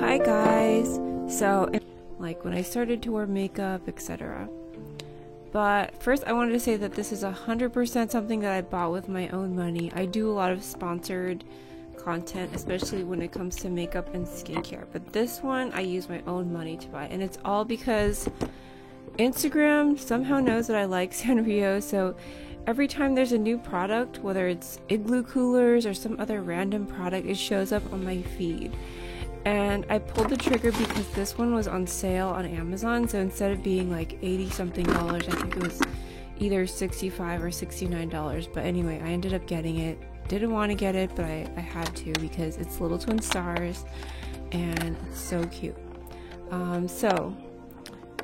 Hi guys! So, like when I started to wear makeup, etc. But first I wanted to say that this is 100% something that I bought with my own money. I do a lot of sponsored content, especially when it comes to makeup and skincare. But this one I use my own money to buy, and it's all because Instagram somehow knows that I like Sanrio, so every time there's a new product, whether it's Igloo coolers or some other random product, it shows up on my feed. And I pulled the trigger because this one was on sale on Amazon, so instead of being like 80 something dollars, I think it was either $65 or $69. But anyway, I ended up getting it. Didn't want to get it, but I had to because it's Little Twin Stars and it's so cute. So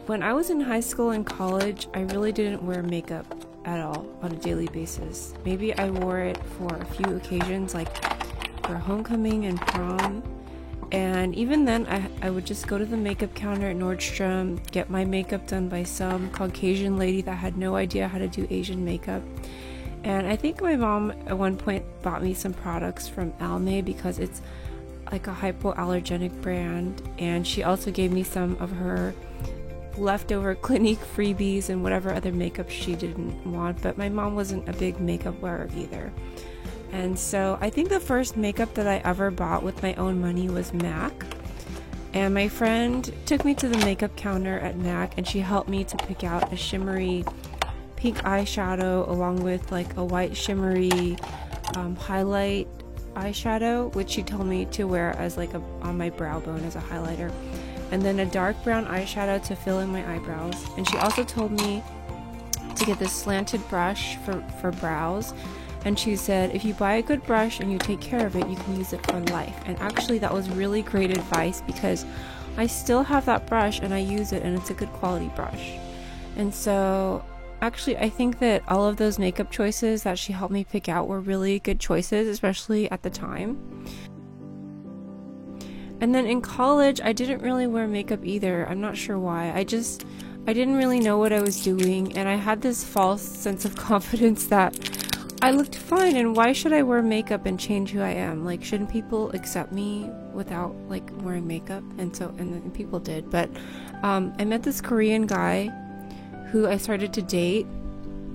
when I was in high school and college, I really didn't wear makeup at all on a daily basis. Maybe I wore it for a few occasions, like for homecoming and prom. And even then, I would just go to the makeup counter at Nordstrom, get my makeup done by some Caucasian lady that had no idea how to do Asian makeup. And I think my mom at one point bought me some products from Almay because it's like a hypoallergenic brand. And she also gave me some of her leftover Clinique freebies and whatever other makeup she didn't want. But my mom wasn't a big makeup wearer either. And so I think the first makeup that I ever bought with my own money was MAC. And my friend took me to the makeup counter at MAC and she helped me to pick out a shimmery pink eyeshadow along with like a white shimmery highlight eyeshadow, which she told me to wear as like on my brow bone as a highlighter. And then a dark brown eyeshadow to fill in my eyebrows. And she also told me to get this slanted brush for brows. And she said, if you buy a good brush and you take care of it, you can use it for life. And actually that was really great advice because I still have that brush and I use it and it's a good quality brush. And so actually I think that all of those makeup choices that she helped me pick out were really good choices, especially at the time. And then in college, I didn't really wear makeup either. I'm not sure why. I didn't really know what I was doing, and I had this false sense of confidence that I looked fine, and why should I wear makeup and change who I am? Like, shouldn't people accept me without like wearing makeup? And then people did. But I met this Korean guy who I started to date,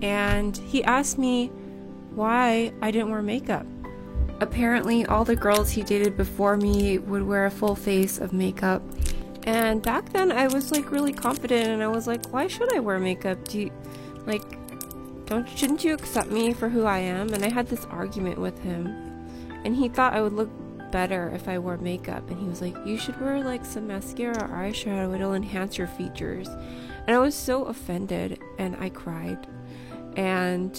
and he asked me why I didn't wear makeup. Apparently all the girls he dated before me would wear a full face of makeup, and back then I was like really confident and I was like, why should I wear makeup? Shouldn't you accept me for who I am? And I had this argument with him, and he thought I would look better if I wore makeup, and he was like, you should wear like some mascara or eyeshadow, it'll enhance your features. And I was so offended and I cried. And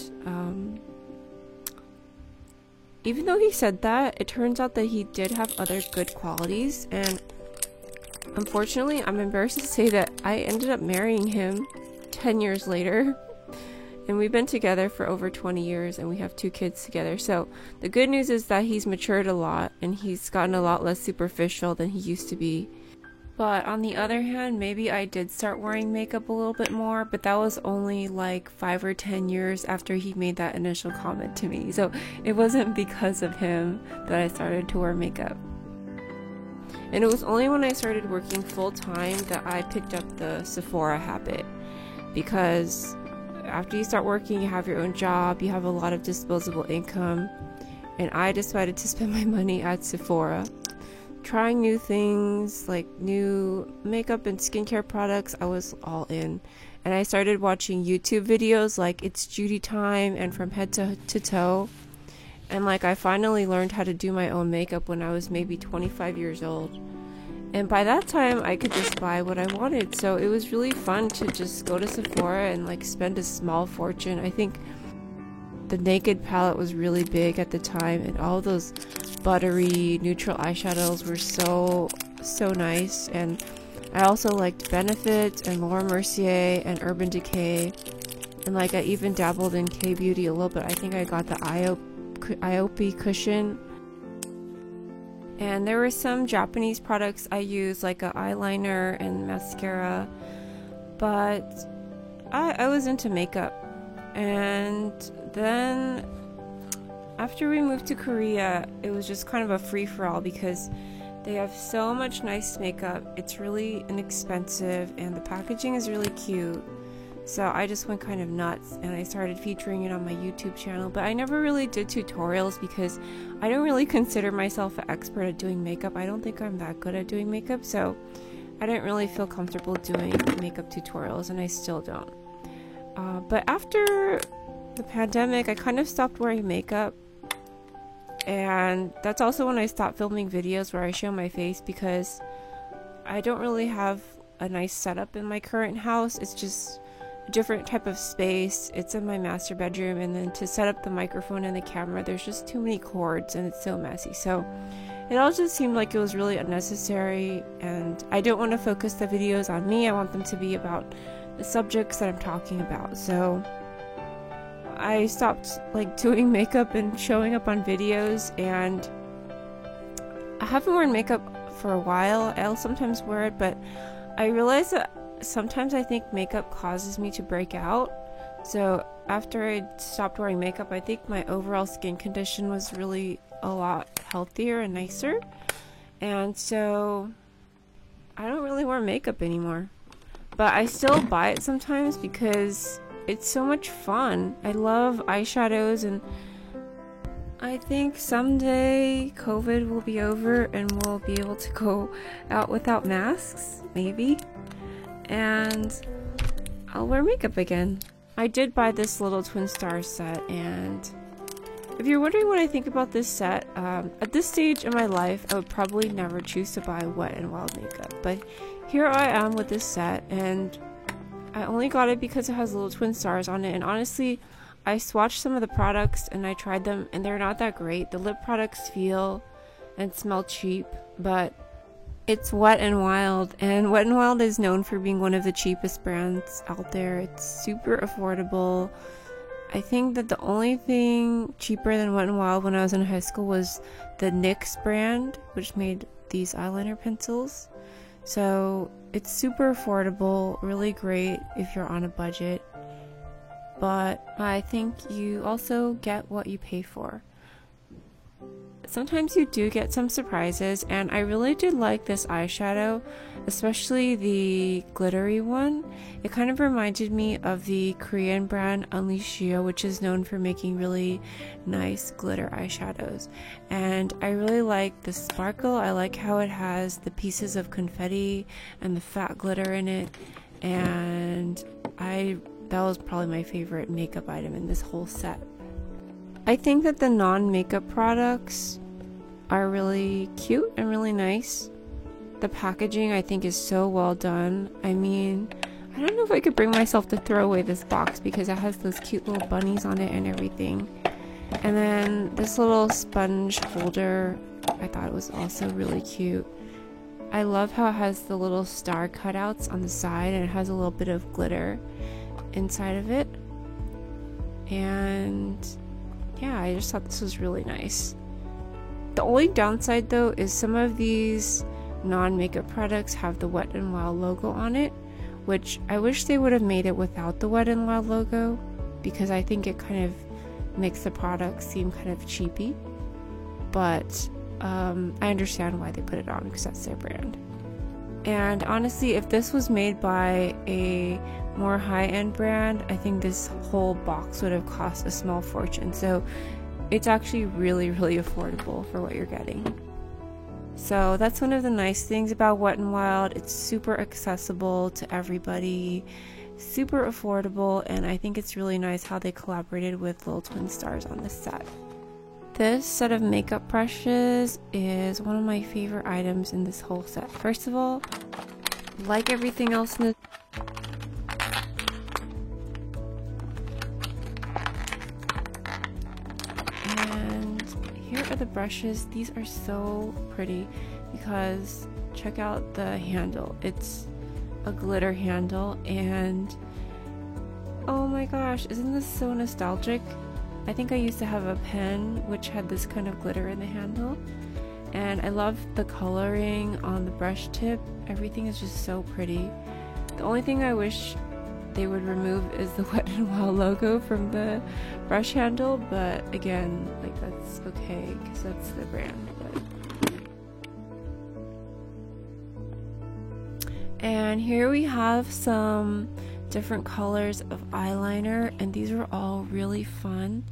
even though he said that, it turns out that he did have other good qualities, and unfortunately I'm embarrassed to say that I ended up marrying him 10 years later. And we've been together for over 20 years and we have 2 kids together. So the good news is that he's matured a lot and he's gotten a lot less superficial than he used to be. But on the other hand, maybe I did start wearing makeup a little bit more, but that was only like 5 or 10 years after he made that initial comment to me. So it wasn't because of him that I started to wear makeup. And it was only when I started working full time that I picked up the Sephora habit, because after you start working, you have your own job, you have a lot of disposable income, and I decided to spend my money at Sephora, trying new things, like new makeup and skincare products. I was all in, and I started watching YouTube videos like It's Judy Time and From Head to Toe, and like I finally learned how to do my own makeup when I was maybe 25 years old. And by that time, I could just buy what I wanted. So it was really fun to just go to Sephora and like spend a small fortune. I think the Naked palette was really big at the time, and all those buttery neutral eyeshadows were so nice. And I also liked Benefit and Laura Mercier and Urban Decay. And like I even dabbled in K-Beauty a little bit. I think I got the Iope cushion. And there were some Japanese products I used, like an eyeliner and mascara, but I was into makeup. And then after we moved to Korea, it was just kind of a free-for-all because They have so much nice makeup. It's really inexpensive and the packaging is really cute. So I just went kind of nuts and I started featuring it on my YouTube channel, but I never really did tutorials because I don't really consider myself an expert at doing makeup. I don't think I'm that good at doing makeup, so I didn't really feel comfortable doing makeup tutorials, and I still don't. But after the pandemic, I kind of stopped wearing makeup, and that's also when I stopped filming videos where I show my face because I don't really have a nice setup in my current house. It's just a different type of space. It's in my master bedroom, and then to set up the microphone and the camera, there's just too many cords and it's so messy. So it all just seemed like it was really unnecessary, and I don't want to focus the videos on me. I want them to be about the subjects that I'm talking about. So I stopped like doing makeup and showing up on videos, and I haven't worn makeup for a while. I'll sometimes wear it, but I realize that sometimes I think makeup causes me to break out. So after I stopped wearing makeup, I think my overall skin condition was really a lot healthier and nicer, and so I don't really wear makeup anymore, but I still buy it sometimes because it's so much fun. I love eyeshadows, and I think someday COVID will be over and we'll be able to go out without masks, maybe, and I'll wear makeup again. I did buy this little Twin Stars set, and if you're wondering what I think about this set, at this stage in my life, I would probably never choose to buy Wet n Wild makeup, but here I am with this set, and I only got it because it has little twin stars on it, and honestly, I swatched some of the products and I tried them, and they're not that great. The lip products feel and smell cheap, but it's Wet n Wild, and Wet n Wild is known for being one of the cheapest brands out there. It's super affordable. I think that the only thing cheaper than Wet n Wild when I was in high school was the NYX brand, which made these eyeliner pencils. So it's super affordable, really great if you're on a budget, but I think you also get what you pay for. Sometimes you do get some surprises, and I really did like this eyeshadow, especially the glittery one. It kind of reminded me of the Korean brand Unleashio, which is known for making really nice glitter eyeshadows. And I really like the sparkle. I like how it has the pieces of confetti and the fat glitter in it, and that was probably my favorite makeup item in this whole set. I think that the non-makeup products are really cute and really nice. The packaging I think is so well done. I mean, I don't know if I could bring myself to throw away this box because it has those cute little bunnies on it and everything. And then this little sponge holder, I thought it was also really cute. I love how it has the little star cutouts on the side, and it has a little bit of glitter inside of it. And yeah, I just thought this was really nice. The only downside though is some of these non-makeup products have the Wet n Wild logo on it, which I wish they would have made it without the Wet n Wild logo, because I think it kind of makes the product seem kind of cheapy. But I understand why they put it on because that's their brand. And honestly, if this was made by a more high-end brand, I think this whole box would have cost a small fortune. So it's actually really, really affordable for what you're getting. So that's one of the nice things about Wet n Wild. It's super accessible to everybody, super affordable, and I think it's really nice how they collaborated with Little Twin Stars on this set. This set of makeup brushes is one of my favorite items in this whole set. First of all, like everything else in this, and here are the brushes. These are so pretty because check out the handle. It's a glitter handle, and oh my gosh, isn't this so nostalgic? I think I used to have a pen which had this kind of glitter in the handle, and I love the coloring on the brush tip. Everything is just so pretty. The only thing I wish they would remove is the Wet n Wild logo from the brush handle, but again, like, that's okay because that's the brand. But And here we have some different colors of eyeliner, and these are all really fun.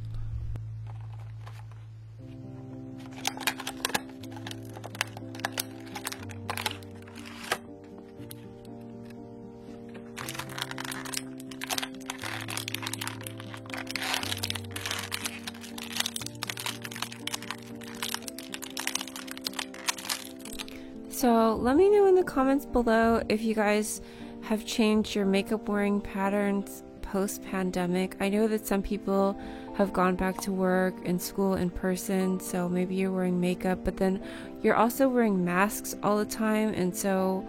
So let me know in the comments below if you guys have changed your makeup wearing patterns post-pandemic. I know that some people have gone back to work and school in person, so maybe you're wearing makeup, but then you're also wearing masks all the time, and so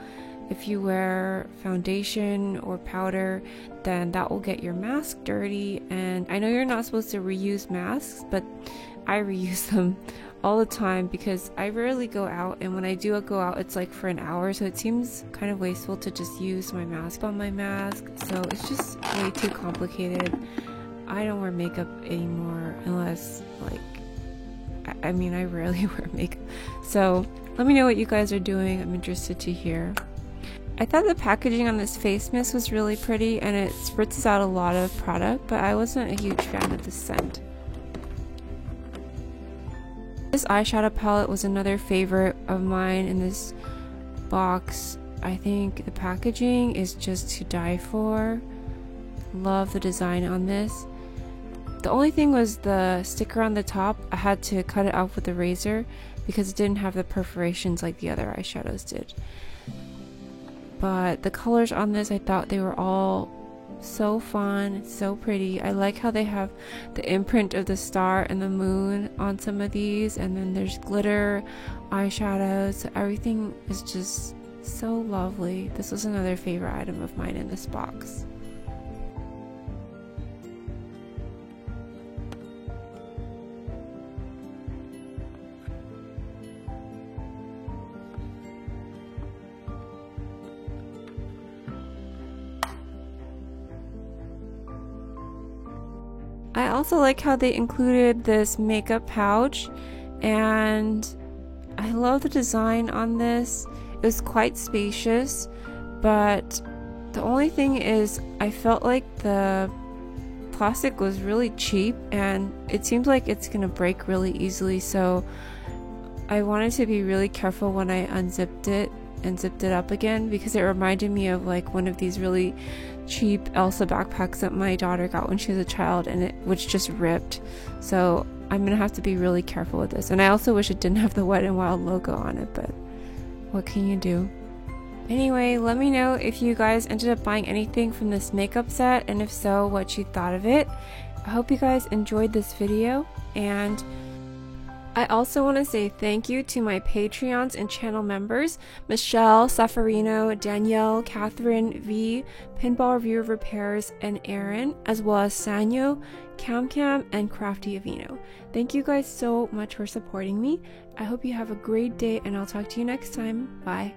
if you wear foundation or powder, then that will get your mask dirty. And I know you're not supposed to reuse masks, but I reuse them all the time because I rarely go out, and when I do go out it's like for an hour, so it seems kind of wasteful to just use my mask on my mask, so it's just way too complicated. I don't wear makeup anymore unless like I mean I rarely wear makeup, so let me know what you guys are doing. I'm interested to hear. I thought the packaging on this face mist was really pretty and it spritzes out a lot of product, but I wasn't a huge fan of the scent. This eyeshadow palette was another favorite of mine in this box. I think the packaging is just to die for. Love the design on this. The only thing was the sticker on the top. I had to cut it off with a razor because it didn't have the perforations like the other eyeshadows did. But the colors on this, I thought they were all so fun, so pretty. I like how they have the imprint of the star and the moon on some of these, and then there's glitter eyeshadows, so everything is just so lovely. This was another favorite item of mine in this box. I also like how they included this makeup pouch, and I love the design on this. It was quite spacious, but the only thing is I felt like the plastic was really cheap and it seems like it's gonna break really easily, so I wanted to be really careful when I unzipped it and zipped it up again, because it reminded me of like one of these really cheap Elsa backpacks that my daughter got when she was a child, and it was just ripped. So I'm gonna have to be really careful with this, and I also wish it didn't have the Wet n Wild logo on it, but what can you do? Anyway, let me know if you guys ended up buying anything from this makeup set, and if so, what you thought of it. I hope you guys enjoyed this video, and I also want to say thank you to my Patreons and channel members, Michelle, Safarino, Danielle, Catherine, V, Pinball Review of Repairs, and Aaron, as well as Sanyo, CamCam, and Crafty Avino. Thank you guys so much for supporting me. I hope you have a great day, and I'll talk to you next time. Bye.